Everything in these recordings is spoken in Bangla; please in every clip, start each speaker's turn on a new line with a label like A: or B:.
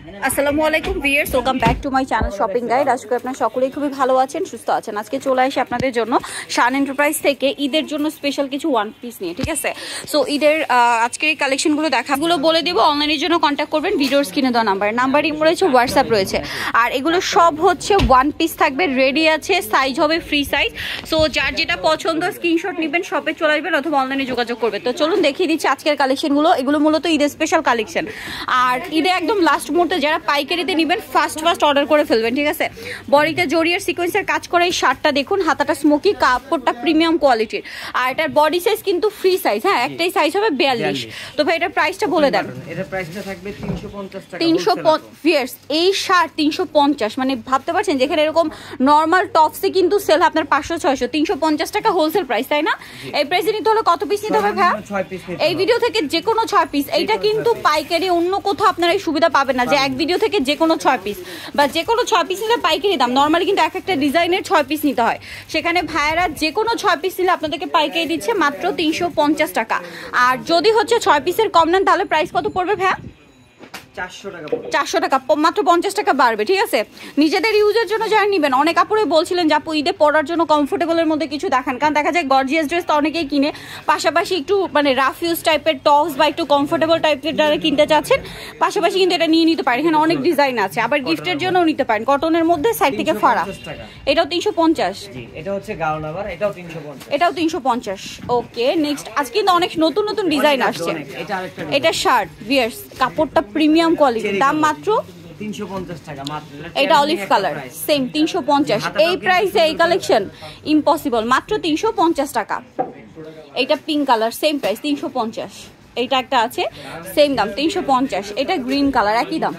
A: আসসালামু আলাইকুম viewers, welcome back to my channel shopping guide. আজকে আপনারা সকলেই খুবই ভালো আছেন, সুস্থ আছেন। আজকে চলে আসি আপনাদের জন্য শান এন্টারপ্রাইজ থেকে ঈদের জন্য স্পেশাল কিছু ওয়ান পিস নিয়ে, ঠিক আছে? সো ঈদের আজকের এই কালেকশনগুলো দেখাগুলো বলে দেবো। অনলাইনের জন্য কন্ট্যাক্ট করবেন ভিডিওর স্ক্রিনে দেওয়া নাম্বার ইমো রয়েছে, হোয়াটসঅ্যাপ রয়েছে। আর এগুলো সব হচ্ছে ওয়ান পিস থাকবে, রেডি আছে, সাইজ হবে ফ্রি সাইজ। সো যার যেটা পছন্দ স্ক্রিনশট নেবেন, শপে চলে আসবেন অথবা অনলাইনে যোগাযোগ করবেন। তো চলুন দেখিয়ে দিচ্ছি আজকের কালেকশনগুলো। এগুলো মূলত ঈদের স্পেশাল কালেকশন। আর ঈদে একদম লাস্ট মুহূর্তে যারা পাইকারিতে নেবেন ফার্স্ট অর্ডার করে ফেলবেন, ঠিক আছে? বডিতে জরিয়ার সিকোয়েন্সের কাজ করে এই শার্টটা দেখুন, হাতাটা স্মোকি, কাপড়টা প্রিমিয়াম কোয়ালিটির। আর এটার বডি সাইজ কিন্তু ফ্রি সাইজ, হ্যাঁ, একটাই সাইজ হবে 42। তো ভাই এটার প্রাইসটা বলে দেন।
B: এটার প্রাইসটা থাকবে 350 টাকা।
A: 350 এই শার্ট 350, মানে ভাবতে পারছেন যেখানে এরকম নরমাল টপসে কিন্তু সেল আপনার 500-600, 350 টাকা হোলসেল প্রাইস, তাই না? এই প্রাইসে নিতে হলে কত পিস নিতে হবে ভাইয়া?
B: 6 পিস।
A: এই ভিডিও থেকে যে কোনো 6 পিস। এইটা কিন্তু পাইকারি অন্য কোথাও আপনারা এই সুবিধা পাবেন না যে এক ভিডিও থেকে যে কোনো 6 পিস বা যে কোনো 6 পিস নিলে পাইকারি দাম। নর্মালি কিন্তু এক একটা ডিজাইনের 6 পিস নিতে হয়, সেখানে ভাইয়ারা যে কোনো 6 পিস নিলে আপনাদেরকে পাইকারি দিচ্ছে মাত্র 350 টাকা। আর যদি হচ্ছে 6 পিসের কম নেন তাহলে প্রাইস কত পড়বে ভাইয়া? 400 টাকা, মাত্র 50 টাকা বাড়বে, ঠিক আছে? নিজেদের ইউজের জন্য যারা নেবেন, অনেক আপুরে বলছিলেন যে আপু ঈদে পরার জন্য কমফোর্টেবলের মধ্যে কিছু দেখান, কারণ দেখা যায় গর্জিয়াস ড্রেস তো অনেকেই কিনে, পাশাপাশি একটু মানে রাফ ইউজ টাইপের টপস বা একটু কমফোর্টেবল টাইপের যারা কিনতে চাচ্ছেন, পাশাপাশি কিন্তু এটা নিয়ে নিতে পারেন। এখানে অনেক ডিজাইন আছে, আবার গিফটের জন্যও নিতে পারেন। কটনের মধ্যে সাইড থেকে ফাড়া, এটাও 350।
B: এটা হচ্ছে গাউন, আবার এটাও 350।
A: এটাও 350। ওকে, নেক্সট আজকে কিন্তু অনেক নতুন ডিজাইন আসছে। এটা শার্ট ভিয়ার্স, কাপড়টা প্রিমিয়াম কোয়ালিটি, দাম মাত্র
B: 350 টাকা মাত্র।
A: এটা অলিভ কালার, সেম 350। এই প্রাইসে এই কালেকশন ইম্পসিবল, মাত্র 350 টাকা। এটা পিঙ্ক কালার, সেম প্রাইস 350। এইটা একটা আছে, সেম দাম 350। এটা গ্রিন কালার, একই দাম।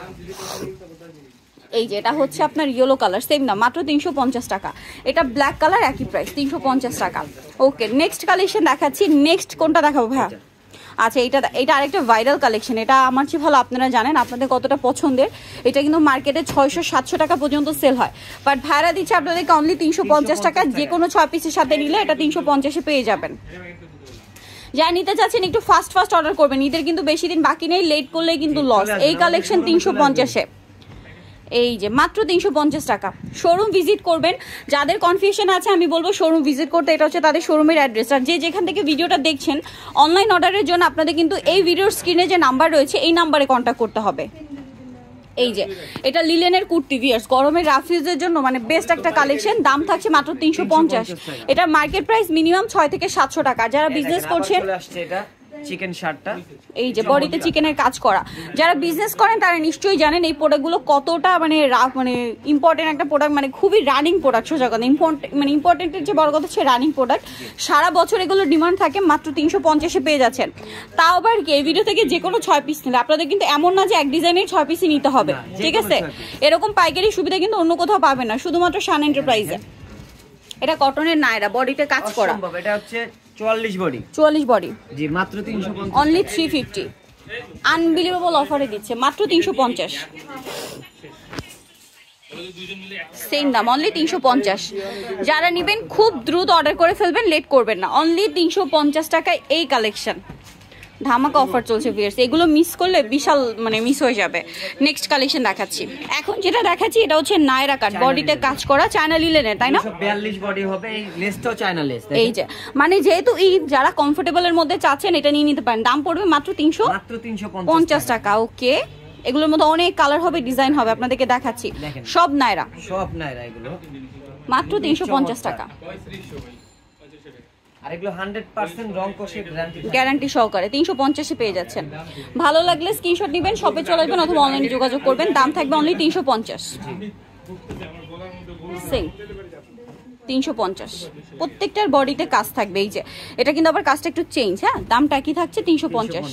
A: এই যে এটা হচ্ছে আপনার ইয়েলো কালার, সেম দাম, মাত্র 350 টাকা। এটা ব্ল্যাক কালার, একই প্রাইস 350 টাকা। ওকে, নেক্সট কালেকশন দেখাচ্ছি। নেক্সট কোনটা দেখাবো ভাইয়া? আচ্ছা, এটা আরেকটা ভাইরাল কালেকশন। এটা আমার চেয়ে ভালো আপনারা জানেন আপনাদের কতটা পছন্দের। এটা কিন্তু মার্কেটে 600-700 টাকা পর্যন্ত সেল হয়, বাট ভাড়া দিচ্ছে আপনাদেরকে অনলি 350 টাকা। যে কোনো 6 পিসের সাথে নিলে এটা 350-এ পেয়ে যাবেন। যা নিতে চাচ্ছেন একটু ফাস্ট অর্ডার করবেন, ঈদের কিন্তু বেশি দিন বাকি নেই, লেট করলে কিন্তু লস। এই কালেকশন 350-এ, এই যে মাত্র 350 টাকা। শোরুম ভিজিট করবেন। যাদের কনফিউশন আছে আমি বলবো শোরুম ভিজিট করতে, এটা হচ্ছে তাদের শোরুমের অ্যাড্রেস। আর যে যেখান থেকে ভিডিওটা দেখছেন, অনলাইন অর্ডারের জন্য আপনাদের কিন্তু এই ভিডিওর স্ক্রিনে যে নাম্বার রয়েছে এই নাম্বারে কন্ট্যাক্ট করতে হবে। এই যে এটা লিলেনের কুর্তি ভিয়ার্স, গরমের রাফ ইউজের জন্য মানে বেস্ট একটা কালেকশন। দাম থাকছে মাত্র 350। এটা মার্কেট প্রাইস মিনিমাম 600 থেকে 700 টাকা। যারা বিজনেস করছেন,
B: চিকেন শার্টটা, এই
A: যে বডিতে চিকেনের কাজ করা, যারা বিজনেস করেন তারা নিশ্চয়ই জানেন এই প্রোডাক্টগুলো কতটা মানে ইম্পর্টেন্ট একটা প্রোডাক্ট, মানে খুবই রানিং প্রোডাক্ট। সোজা কথা, মানে ইম্পর্টেন্টের যে বড় কথা হচ্ছে রানিং প্রোডাক্ট। সারা বছর এগুলো ডিমান্ড থাকে, মাত্র 350-এ পেয়ে যাচ্ছেন। তাও আবার কি এই ভিডিও থেকে যে কোনো 6 পিস নিলে আপনাদের কিন্তু এমন না যে এক ডিজাইনের 6 পিসই নিতে হবে, ঠিক আছে? এরকম পাইকারি সুবিধা কিন্তু অন্য কোথাও পাবেন না, শুধুমাত্র শান এন্টারপ্রাইজে। এটা কটনের নায়রা, বডিতে কাজ করা।
B: এটা হচ্ছে 44 বডি,
A: 44 বডি,
B: জি মাত্র 350,
A: অনলি 350। আনবিলিভেবল অফারে দিচ্ছে মাত্র 350। সেম দাম, অনলি 350। যারা নেবেন খুব দ্রুত অর্ডার করে ফেলবেন, লেট করবেন না। অনলি 350 টাকায় এই কালেকশন, ধামাকা অফার চলছে ভিউয়ার্স। এগুলো মিস করলে বিশাল মানে মিস হয়ে যাবে। নেক্সট কালেকশন দেখাচ্ছি। এখন যেটা দেখাচ্ছি এটা হচ্ছে নায়রা কাট, বডিতে কাজ করা, চায়না লিলেনের, তাই না?
B: 42 বডি হবে, এই লেসটাও চায়না লেস।
A: এই যে মানে যেহেতু ঈদ, যারা কমফোর্টেবলের মধ্যে চাচ্ছেন এটা নিয়ে নিতে পারেন। দাম পড়বে মাত্র 350 টাকা। ওকে, এগুলোর মধ্যে অনেক কালার হবে, ডিজাইন হবে, আপনাদেরকে দেখাচ্ছি। সব নায়রা,
B: এগুলো
A: মাত্র 350 টাকা।
B: আর এগুলো 100% রং কষে
A: গ্যারান্টি সহকারে 350-এ পেয়ে যাচ্ছেন। ভালো লাগলে স্ক্রিনশট নেবেন, শপে চলে আসবেন অথবা অনলাইনে যোগাযোগ করবেন। দাম থাকবে অনলি 350। সেম 350, প্রত্যেকটার বডিতে কাজ থাকবে। এই যে এটা কিন্তু আবার কাজটা একটু চেঞ্জ, হ্যাঁ, দামটা কি থাকছে 350।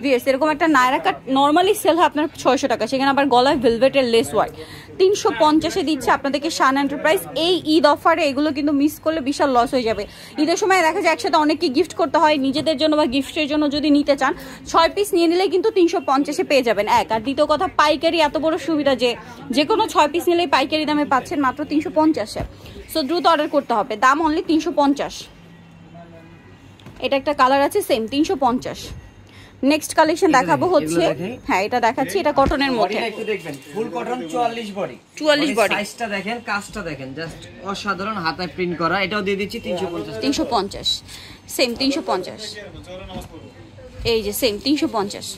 A: ভিউয়ার্স, এরকম একটা নায়রা কাট নর্মালি সেল হয় আপনার 600 টাকা, সেখানে আবার গলায় ভেলভেটের লেস ওয়ার্ক 350-এ দিচ্ছে আপনাদেরকে শান এন্টারপ্রাইজ। এই ঈদ অফারে এগুলো কিন্তু মিস করলে বিশাল লস হয়ে যাবে। ঈদের সময় দেখা যায় একসাথে অনেককে গিফট করতে হয়, নিজেদের জন্য বা গিফটের জন্য যদি নিতে চান 6 পিস নিয়ে নিলে কিন্তু 350-এ পেয়ে যাবেন। এক, আর দ্বিতীয় কথা পাইকারি এত বড় সুবিধা যে কোনো 6 পিস নিলেই পাইকারি দামে পাচ্ছেন মাত্র 350-এ। সো দ্রুত অর্ডার করতে হবে, দাম অনলি 350। এটা একটা কালার আছে, সেম 350। নেক্সট কালেকশন দেখাবো হচ্ছে, হ্যাঁ এটা দেখাচ্ছি, এটা কটনের মধ্যে
B: একটু দেখবেন, ফুল কটন 44 বডি,
A: 44 বডি,
B: সাইজটা দেখেন, কাজটা দেখেন, জাস্ট অসাধারণ, হাতায় প্রিন্ট করা। এটাও দিয়ে দিচ্ছি
A: 350, সেম 350, এই যে সেম 350,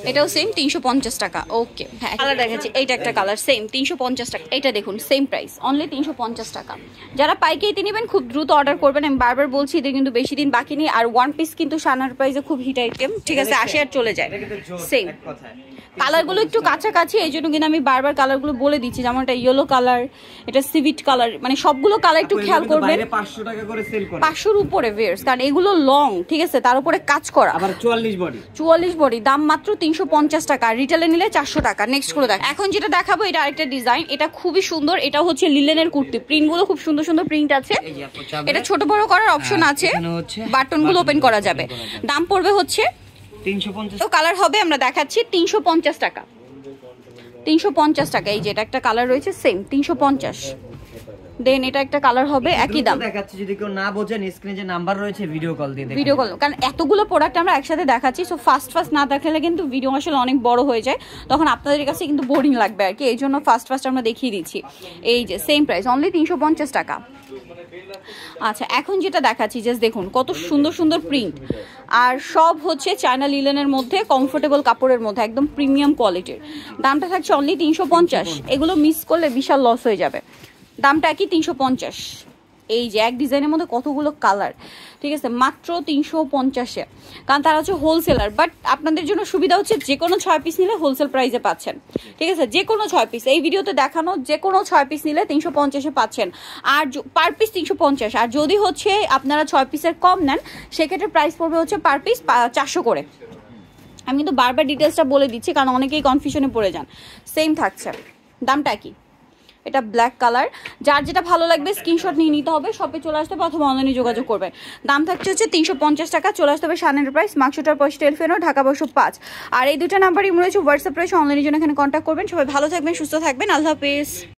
A: এটাও সেম 350 টাকা। ওকে, হ্যাঁ কালার দেখাচ্ছি, এইটা একটা কালার সেম 350 টাকা। এটা দেখুন সেম প্রাইস, অনলি 350 টাকা। যারা পাইকারিতে নেবেন খুব দ্রুত অর্ডার করবেন, আমি বারবার বলছি এদের কিন্তু বেশি দিন বাকি নেই। আর ওয়ান পিস কিন্তু শানার প্রাইসে খুব হিট আইটেম, ঠিক আছে, আসে আর চলে যায়। সেম কালারগুলো একটু কাছাকাছি, এই জন্য কিন্তু আমি বারবার কালারগুলো বলে দিচ্ছি, যেমন এটা ইয়েলো কালার, এটা সিভিট কালার, মানে সবগুলো কালার একটু খেয়াল করবেন।
B: 500 টাকা করে সেল করে,
A: 500 এর উপরে ভিউয়ার্স, কারণ এগুলো লং, ঠিক আছে, তার উপরে কাজ করা,
B: আবার 44 বডি,
A: 44 বডি, দাম মাত্র 350 টাকা, রিটেলে নিলে 400 টাকা। নেক্সট করে দেখ, এখন যেটা দেখাবো এটা আরেকটা ডিজাইন, এটা খুবই সুন্দর, এটা হচ্ছে লিলেনের কুর্তি, প্রিন্টগুলো খুব সুন্দর সুন্দর প্রিন্ট আছে, এটা ছোট বড় করার অপশন আছে, বাটনগুলো ওপেন করা যাবে। দাম পড়বে হচ্ছে
B: 350,
A: তো কালার হবে আমরা দেখাচ্ছি 350 টাকা, 350 টাকা। এই যে এটা একটা কালার রয়েছে সেম 350, দেন এটা একটা কালার হবে একই দাম।
B: দেখাচ্ছি, যদি কেউ না বোঝেন স্ক্রিনে যে নাম্বার রয়েছে ভিডিও কল দিয়ে দেখুন,
A: ভিডিও কল, কারণ এতগুলো প্রোডাক্ট আমরা একসাথে দেখাচ্ছি, সো ফার্স্ট না দেখালে কিন্তু ভিডিও আসলে অনেক বড় হয়ে যায়, তখন আপনাদের কাছে কিন্তু বোরিং লাগবে আর কি, এই জন্য ফার্স্ট আমরা দেখিয়ে দিচ্ছি। এই যে সেম প্রাইস, অনলি 350 টাকা। আচ্ছা, এখন যেটা দেখাচ্ছি জাস্ট দেখুন কত সুন্দর সুন্দর প্রিন্ট, আর সব হচ্ছে চায়না লিলেনের মধ্যে, কমফোর্টেবল কাপড়ের মধ্যে, একদম প্রিমিয়াম কোয়ালিটির। দামটা থাকছে অনলি 350, এগুলো মিস করলে বিশাল লস হয়ে যাবে। দামটা কি 350। এই যে এক ডিজাইনের মধ্যে কতগুলো কালার, ঠিক আছে, মাত্র 350-এ, কারণ তারা হচ্ছে হোলসেলার। বাট আপনাদের জন্য সুবিধা হচ্ছে যে কোনো 6 পিস নিলে হোলসেল প্রাইসে পাচ্ছেন, ঠিক আছে, যে কোনো 6 পিস, এই ভিডিওতে দেখানো যে কোনো 6 পিস নিলে 350-এ পাচ্ছেন, আর পার পিস 350। আর যদি হচ্ছে আপনারা 6 পিসের কম নেন, সেক্ষেত্রে প্রাইস পড়বে হচ্ছে পার পিস 400 করে। আমি কিন্তু বারবার ডিটেলসটা বলে দিচ্ছি, কারণ অনেকেই কনফিউশনে পড়ে যান। সেম থাকছে, দামটা কি, এটা ব্ল্যাক কালার, যার যেটা ভালো লাগবে স্ক্রিনশট নিয়ে নিতে হবে, শপে চলে আসতে হবে অথবা অনলাইনে যোগাযোগ করবেন। দাম থাকছে হচ্ছে 350 টাকা, চলে আসতে হবে শানের প্রাইস, মার্কশটার পয়সা, টেলিফোনও ঢাকা 505। আর এই দুটো নাম্বারই রয়েছে, হোয়াটসঅ্যাপ রয়েছে, অনলাইনের জন্য এখানে কন্ট্যাক্ট করবেন। সবাই ভালো থাকবেন, সুস্থ থাকবেন, আল্লাহ হাফেজ।